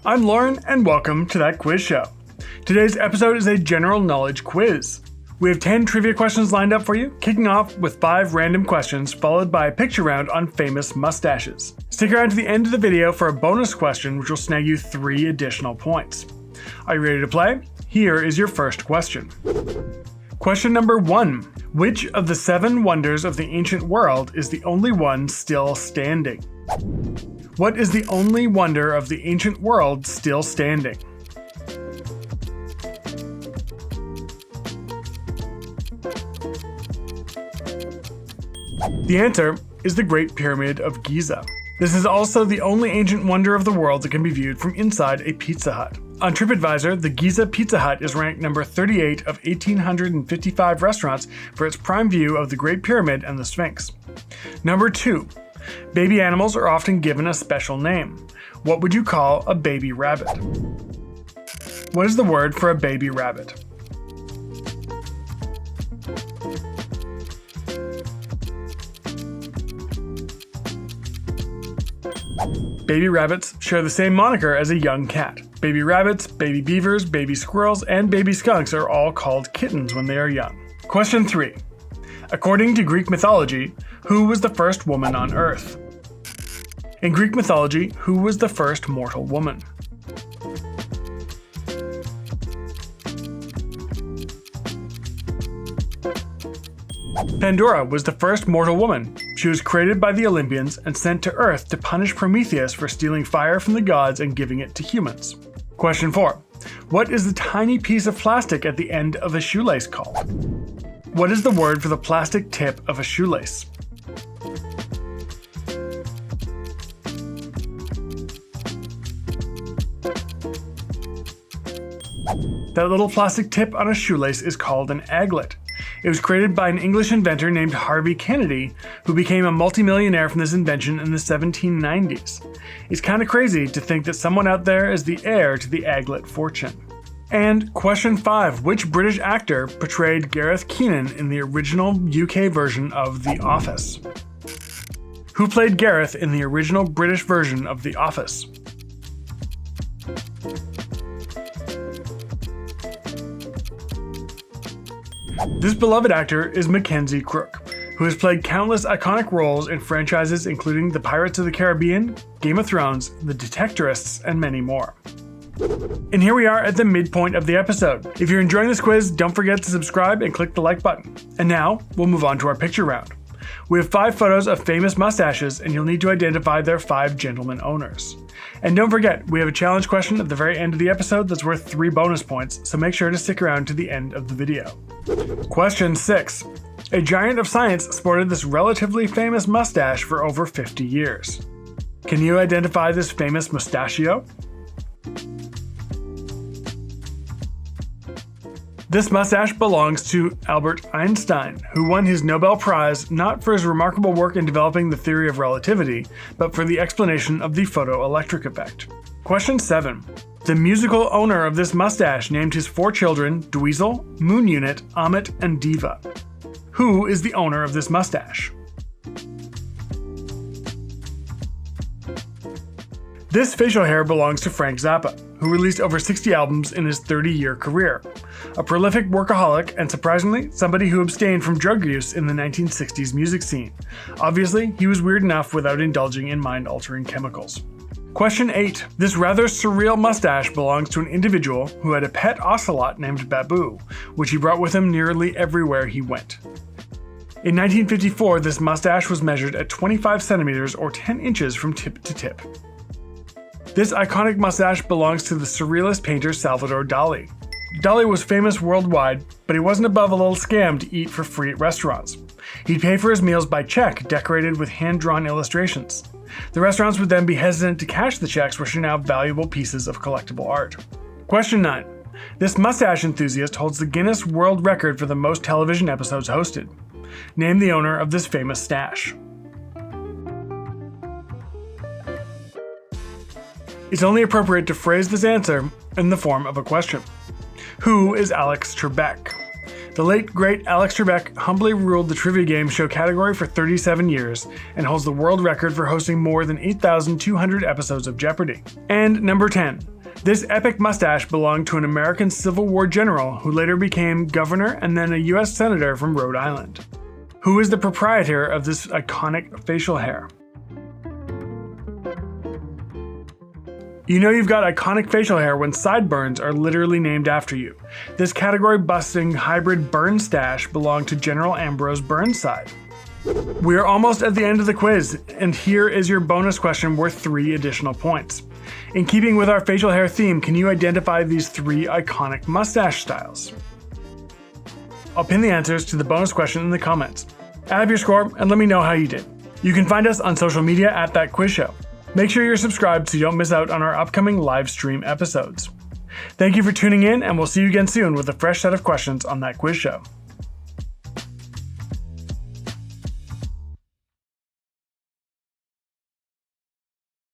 I'm Lauren, and welcome to That Quiz Show. Today's episode is a general knowledge quiz. We have 10 trivia questions lined up for you, kicking off with 5 random questions, followed by a picture round on famous mustaches. Stick around to the end of the video for a bonus question, which will snag you 3 additional points. Are you ready to play? Here is your first question. Question number 1. Which of the 7 wonders of the ancient world is the only one still standing? What is the only wonder of the ancient world still standing? The answer is the Great Pyramid of Giza. This is also the only ancient wonder of the world that can be viewed from inside a Pizza Hut. On TripAdvisor, the Giza Pizza Hut is ranked number 38 of 1,855 restaurants for its prime view of the Great Pyramid and the Sphinx. Number 2. Baby animals are often given a special name. What would you call a baby rabbit? What is the word for a baby rabbit? Baby rabbits share the same moniker as a young cat. Baby rabbits, baby beavers, baby squirrels, and baby skunks are all called kittens when they are young. Question 3. According to Greek mythology, who was the first woman on Earth? In Greek mythology, who was the first mortal woman? Pandora was the first mortal woman. She was created by the Olympians and sent to Earth to punish Prometheus for stealing fire from the gods and giving it to humans. Question 4. What is the tiny piece of plastic at the end of a shoelace called? What is the word for the plastic tip of a shoelace? That little plastic tip on a shoelace is called an aglet. It was created by an English inventor named Harvey Kennedy, who became a multimillionaire from this invention in the 1790s. It's kind of crazy to think that someone out there is the heir to the aglet fortune. And question 5. Which British actor portrayed Gareth Keenan in the original UK version of The Office? Who played Gareth in the original British version of The Office? This beloved actor is Mackenzie Crook, who has played countless iconic roles in franchises including The Pirates of the Caribbean, Game of Thrones, The Detectorists, and many more. And here we are at the midpoint of the episode. If you're enjoying this quiz, don't forget to subscribe and click the like button. And now, we'll move on to our picture round. We have 5 photos of famous mustaches, and you'll need to identify their 5 gentleman owners. And don't forget, we have a challenge question at the very end of the episode that's worth 3 bonus points, so make sure to stick around to the end of the video. Question 6. A giant of science sported this relatively famous mustache for over 50 years. Can you identify this famous mustachio? This mustache belongs to Albert Einstein, who won his Nobel Prize not for his remarkable work in developing the theory of relativity, but for the explanation of the photoelectric effect. Question 7. The musical owner of this mustache named his 4 children Dweezil, Moon Unit, Amit, and Diva. Who is the owner of this mustache? This facial hair belongs to Frank Zappa, who released over 60 albums in his 30-year career. A prolific workaholic and, surprisingly, somebody who abstained from drug use in the 1960s music scene. Obviously, he was weird enough without indulging in mind-altering chemicals. Question 8. This rather surreal mustache belongs to an individual who had a pet ocelot named Babu, which he brought with him nearly everywhere he went. In 1954, this mustache was measured at 25 centimeters or 10 inches from tip to tip. This iconic mustache belongs to the surrealist painter Salvador Dali. Dali was famous worldwide, but he wasn't above a little scam to eat for free at restaurants. He'd pay for his meals by check, decorated with hand-drawn illustrations. The restaurants would then be hesitant to cash the checks, which are now valuable pieces of collectible art. Question 9. This mustache enthusiast holds the Guinness World Record for the most television episodes hosted. Name the owner of this famous stash. It's only appropriate to phrase this answer in the form of a question. Who is Alex Trebek? The late, great Alex Trebek humbly ruled the trivia game show category for 37 years and holds the world record for hosting more than 8,200 episodes of Jeopardy! And number 10. This epic mustache belonged to an American Civil War general who later became governor and then a US senator from Rhode Island. Who is the proprietor of this iconic facial hair? You know you've got iconic facial hair when sideburns are literally named after you. This category-busting hybrid burn stash belonged to General Ambrose Burnside. We are almost at the end of the quiz, and here is your bonus question worth 3 additional points. In keeping with our facial hair theme, can you identify these 3 iconic mustache styles? I'll pin the answers to the bonus question in the comments. Add up your score and let me know how you did. You can find us on social media at That Quiz Show. Make sure you're subscribed so you don't miss out on our upcoming live stream episodes. Thank you for tuning in, and we'll see you again soon with a fresh set of questions on That Quiz Show.